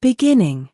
Beginning.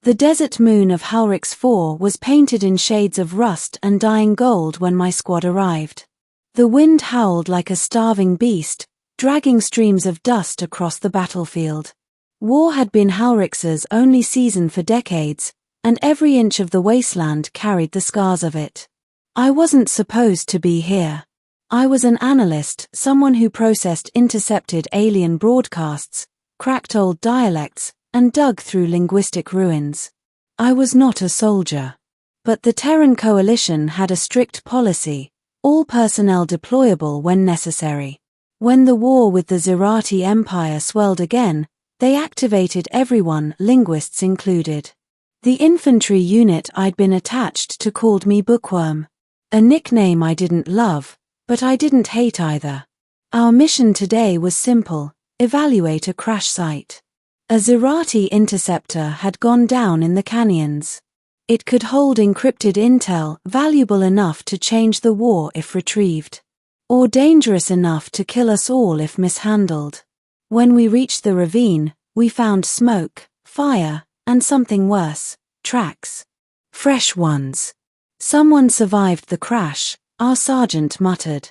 The desert moon of Halrix 4 was painted in shades of rust and dying gold when my squad arrived. The wind howled like a starving beast, dragging streams of dust across the battlefield. War had been Halrix's only season for decades, and every inch of the wasteland carried the scars of it. I wasn't supposed to be here. I was an analyst, someone who processed intercepted alien broadcasts, cracked old dialects, and dug through linguistic ruins. I was not a soldier. But the Terran Coalition had a strict policy, all personnel deployable when necessary. When the war with the Zerati Empire swelled again, they activated everyone, linguists included. The infantry unit I'd been attached to called me Bookworm. A nickname I didn't love, but I didn't hate either. Our mission today was simple: evaluate a crash site. A Zerati interceptor had gone down in the canyons. It could hold encrypted intel valuable enough to change the war if retrieved, or dangerous enough to kill us all if mishandled. When we reached the ravine, we found smoke, fire, and something worse, tracks. Fresh ones. Someone survived the crash, our sergeant muttered.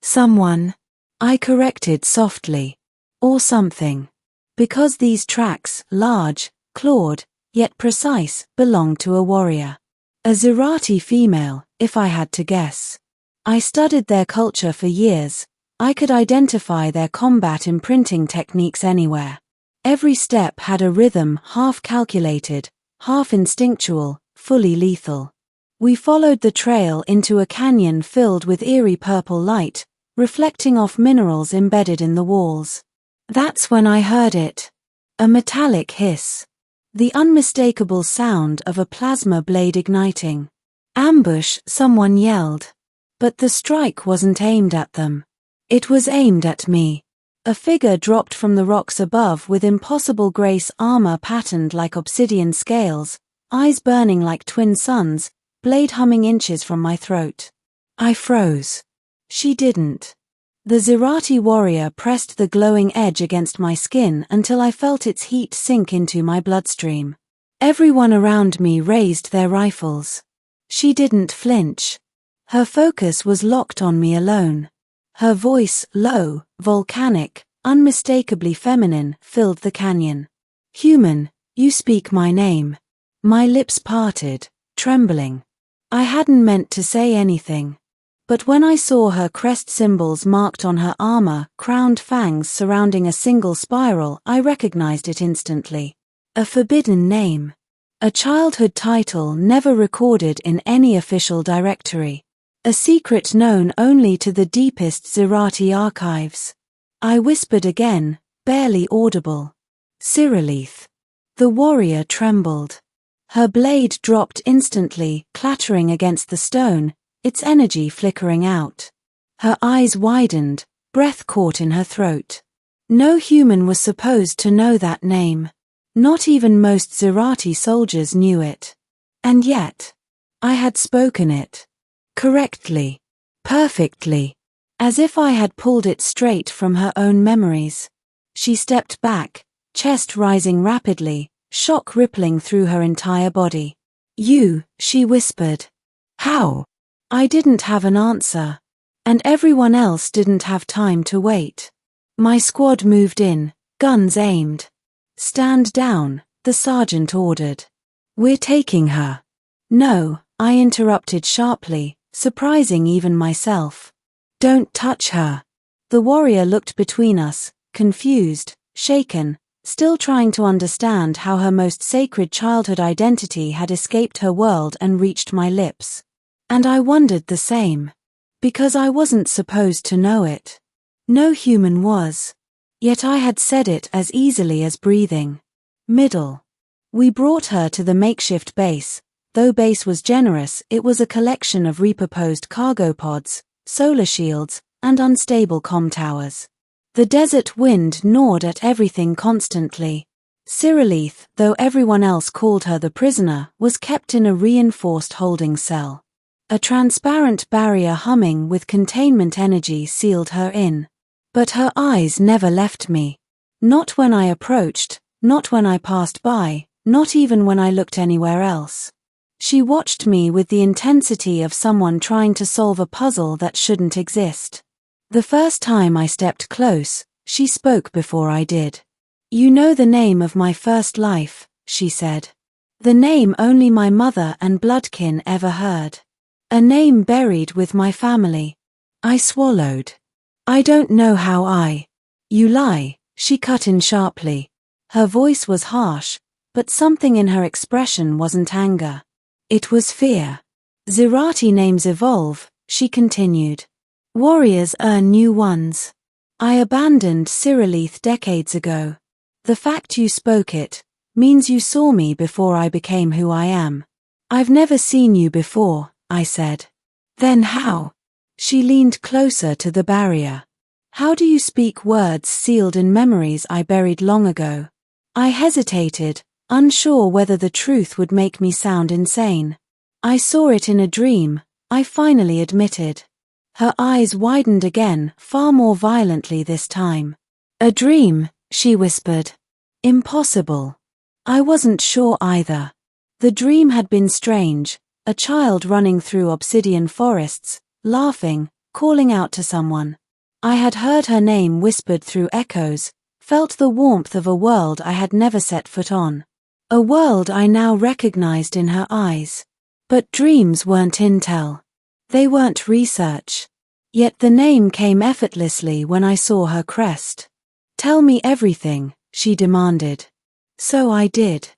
Someone? I corrected softly. Or something. Because these tracks, large, clawed, yet precise, belonged to a warrior. A Zerati female, if I had to guess. I studied their culture for years. I could identify their combat imprinting techniques anywhere. Every step had a rhythm, half calculated, half instinctual, fully lethal. We followed the trail into a canyon filled with eerie purple light, reflecting off minerals embedded in the walls. That's when I heard it. A metallic hiss. The unmistakable sound of a plasma blade igniting. Ambush, someone yelled. But the strike wasn't aimed at them. It was aimed at me. A figure dropped from the rocks above with impossible grace, armor patterned like obsidian scales, eyes burning like twin suns, blade humming inches from my throat. I froze. She didn't. The Zerati warrior pressed the glowing edge against my skin until I felt its heat sink into my bloodstream. Everyone around me raised their rifles. She didn't flinch. Her focus was locked on me alone. Her voice, low, volcanic, unmistakably feminine, filled the canyon. Human, you speak my name. My lips parted, trembling. I hadn't meant to say anything. But when I saw her crest symbols marked on her armor, crowned fangs surrounding a single spiral, I recognized it instantly. A forbidden name. A childhood title never recorded in any official directory. A secret known only to the deepest Zerati archives. I whispered again, barely audible. Cyrillith. The warrior trembled. Her blade dropped instantly, clattering against the stone, its energy flickering out. Her eyes widened, breath caught in her throat. No human was supposed to know that name. Not even most Zerati soldiers knew it. And yet, I had spoken it. Correctly. Perfectly. As if I had pulled it straight from her own memories. She stepped back, chest rising rapidly, shock rippling through her entire body. You, she whispered. How? I didn't have an answer. And everyone else didn't have time to wait. My squad moved in, guns aimed. Stand down, the sergeant ordered. We're taking her. No, I interrupted sharply, surprising even myself. Don't touch her. The warrior looked between us, confused, shaken, still trying to understand how her most sacred childhood identity had escaped her world and reached my lips. And I wondered the same. Because I wasn't supposed to know it. No human was. Yet I had said it as easily as breathing. Middle. We brought her to the makeshift base. Though base was generous, it was a collection of repurposed cargo pods, solar shields, and unstable comm towers. The desert wind gnawed at everything constantly. Cyrillith, though everyone else called her the prisoner, was kept in a reinforced holding cell. A transparent barrier humming with containment energy sealed her in. But her eyes never left me. Not when I approached, not when I passed by, not even when I looked anywhere else. She watched me with the intensity of someone trying to solve a puzzle that shouldn't exist. The first time I stepped close, she spoke before I did. "You know the name of my first life," she said. "The name only my mother and bloodkin ever heard. A name buried with my family." I swallowed. "I don't know how I—" "You lie," she cut in sharply. Her voice was harsh, but something in her expression wasn't anger. It was fear. "Zerati names evolve," she continued. "Warriors earn new ones. I abandoned Cyrillith decades ago. The fact you spoke it means you saw me before I became who I am." "I've never seen you before," I said. "Then how?" She leaned closer to the barrier. "How do you speak words sealed in memories I buried long ago?" I hesitated, unsure whether the truth would make me sound insane. "I saw it in a dream," I finally admitted. Her eyes widened again, far more violently this time. "A dream," she whispered. "Impossible." I wasn't sure either. The dream had been strange, a child running through obsidian forests, laughing, calling out to someone. I had heard her name whispered through echoes, felt the warmth of a world I had never set foot on. A world I now recognized in her eyes. But dreams weren't intel. They weren't research. Yet the name came effortlessly when I saw her crest. "Tell me everything," she demanded. So I did.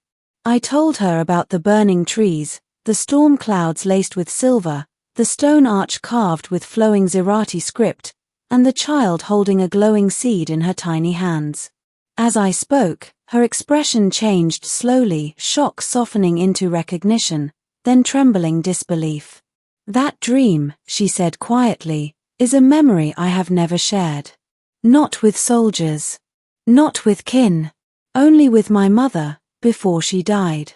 I told her about the burning trees, the storm clouds laced with silver, the stone arch carved with flowing Zerati script, and the child holding a glowing seed in her tiny hands. As I spoke, her expression changed slowly, shock softening into recognition, then trembling disbelief. "That dream," she said quietly, "is a memory I have never shared. Not with soldiers. Not with kin. Only with my mother, before she died."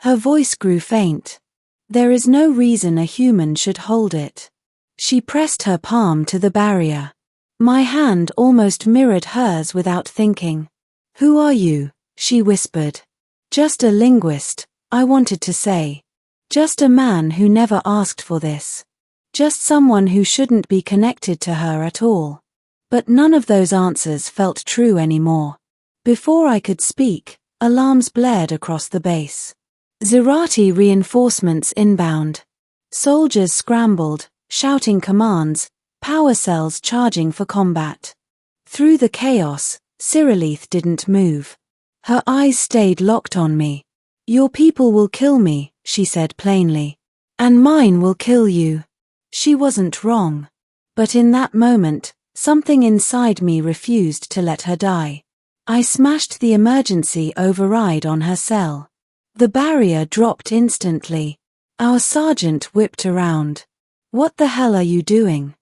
Her voice grew faint. "There is no reason a human should hold it." She pressed her palm to the barrier. My hand almost mirrored hers without thinking. "Who are you?" she whispered. "Just a linguist," I wanted to say. Just a man who never asked for this. Just someone who shouldn't be connected to her at all. But none of those answers felt true anymore. Before I could speak, alarms blared across the base. Zerati reinforcements inbound. Soldiers scrambled, shouting commands, power cells charging for combat. Through the chaos, Cyrillith didn't move. Her eyes stayed locked on me. "Your people will kill me," she said plainly. "And mine will kill you." She wasn't wrong. But in that moment, something inside me refused to let her die. I smashed the emergency override on her cell. The barrier dropped instantly. Our sergeant whipped around. "What the hell are you doing?"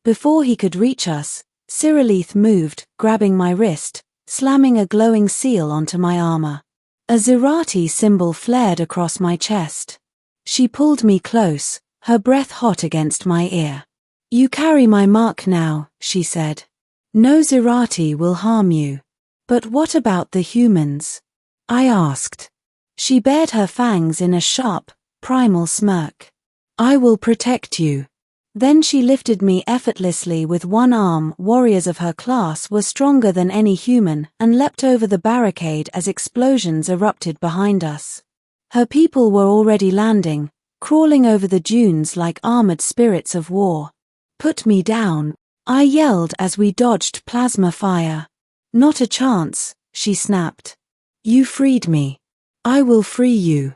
Before he could reach us, Cyrillith moved, grabbing my wrist, slamming a glowing seal onto my armor. A Zerati symbol flared across my chest. She pulled me close, her breath hot against my ear. "You carry my mark now," she said. "No Zerati will harm you." "But what about the humans?" I asked. She bared her fangs in a sharp, primal smirk. "I will protect you." Then she lifted me effortlessly with one arm. Warriors of her class were stronger than any human and leapt over the barricade as explosions erupted behind us. Her people were already landing, crawling over the dunes like armored spirits of war. "Put me down," I yelled as we dodged plasma fire. "Not a chance," she snapped. "You freed me. I will free you."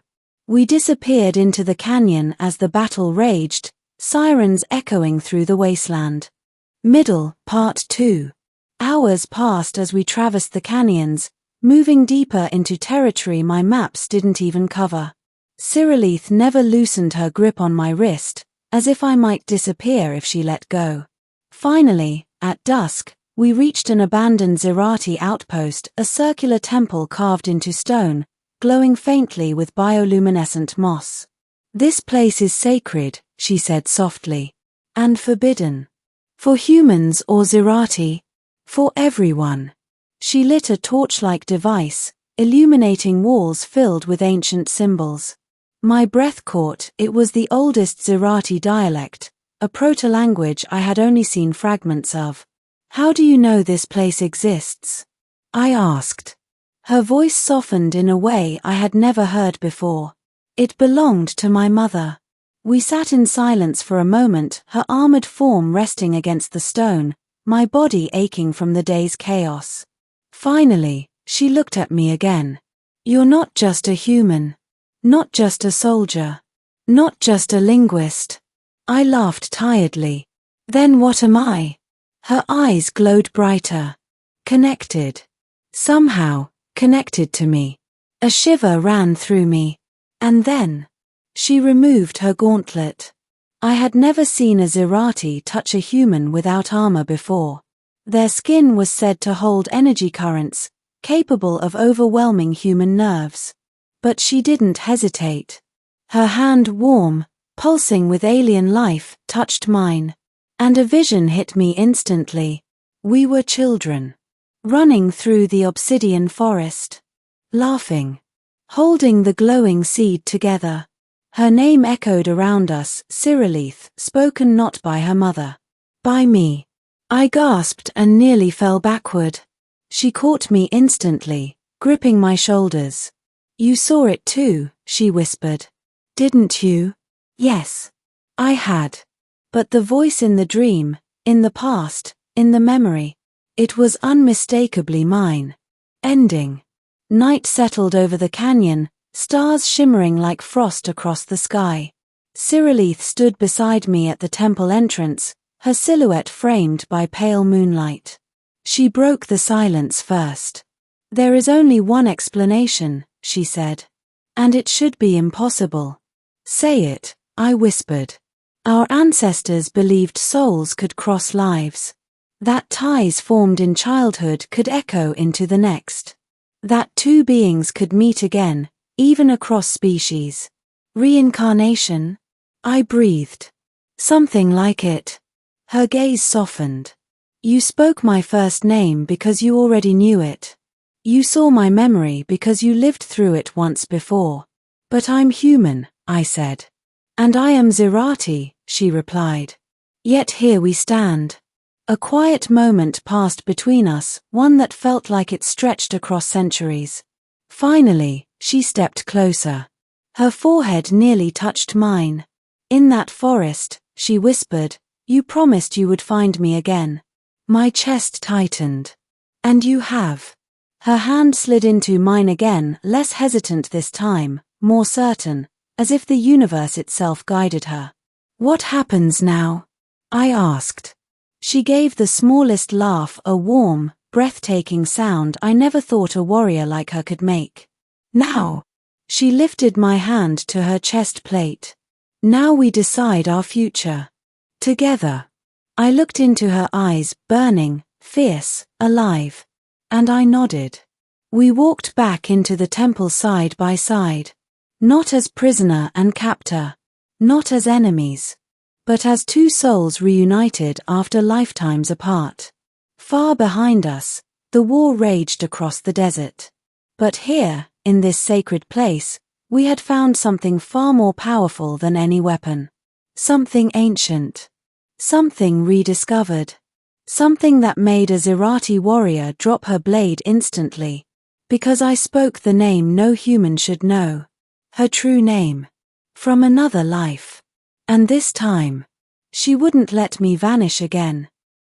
We disappeared into the canyon as the battle raged, sirens echoing through the wasteland. Middle, Part 2. Hours passed as we traversed the canyons, moving deeper into territory my maps didn't even cover. Cyrillith never loosened her grip on my wrist, as if I might disappear if she let go. Finally, at dusk, we reached an abandoned Zerati outpost, a circular temple carved into stone, glowing faintly with bioluminescent moss. "This place is sacred," she said softly. "And forbidden. For humans or Zerati. For everyone." She lit a torch-like device, illuminating walls filled with ancient symbols. My breath caught. It was the oldest Zerati dialect, a proto-language I had only seen fragments of. "How do you know this place exists?" I asked. Her voice softened in a way I had never heard before. "It belonged to my mother." We sat in silence for a moment, her armored form resting against the stone, my body aching from the day's chaos. Finally, she looked at me again. "You're not just a human. Not just a soldier. Not just a linguist." I laughed tiredly. "Then what am I?" Her eyes glowed brighter. "Connected. Somehow, connected to me." A shiver ran through me. And then, she removed her gauntlet. I had never seen a Zerati touch a human without armor before. Their skin was said to hold energy currents, capable of overwhelming human nerves. But she didn't hesitate. Her hand, warm, pulsing with alien life, touched mine. And a vision hit me instantly. We were children, running through the obsidian forest, laughing, holding the glowing seed together. Her name echoed around us, Cyrillith, spoken not by her mother, by me. I gasped and nearly fell backward. She caught me instantly, gripping my shoulders. "You saw it too," she whispered. "Didn't you?" Yes, I had. But the voice in the dream, in the past, in the memory, it was unmistakably mine. Ending. Night settled over the canyon, stars shimmering like frost across the sky. Cyrillith stood beside me at the temple entrance, her silhouette framed by pale moonlight. She broke the silence first. "There is only one explanation," she said. "And it should be impossible." "Say it," I whispered. "Our ancestors believed souls could cross lives. That ties formed in childhood could echo into the next. That two beings could meet again, even across species. Reincarnation?" I breathed. "Something like it." Her gaze softened. "You spoke my first name because you already knew it. You saw my memory because you lived through it once before. But I'm human," I said. "And I am Zerati," she replied. Yet here we stand. A quiet moment passed between us, one that felt like it stretched across centuries. Finally, she stepped closer. Her forehead nearly touched mine. "In that forest," she whispered, "you promised you would find me again." My chest tightened. "And you have." Her hand slid into mine again, less hesitant this time, more certain, as if the universe itself guided her. "What happens now?" I asked. She gave the smallest laugh, a warm, breathtaking sound I never thought a warrior like her could make. "Now." She lifted my hand to her chest plate. "Now we decide our future. Together." I looked into her eyes, burning, fierce, alive. And I nodded. We walked back into the temple side by side. Not as prisoner and captor. Not as enemies. But as two souls reunited after lifetimes apart. Far behind us, the war raged across the desert. But here, in this sacred place, we had found something far more powerful than any weapon. Something ancient. Something rediscovered. Something that made a Zerati warrior drop her blade instantly. Because I spoke the name no human should know. Her true name. From another life. And this time, she wouldn't let me vanish again.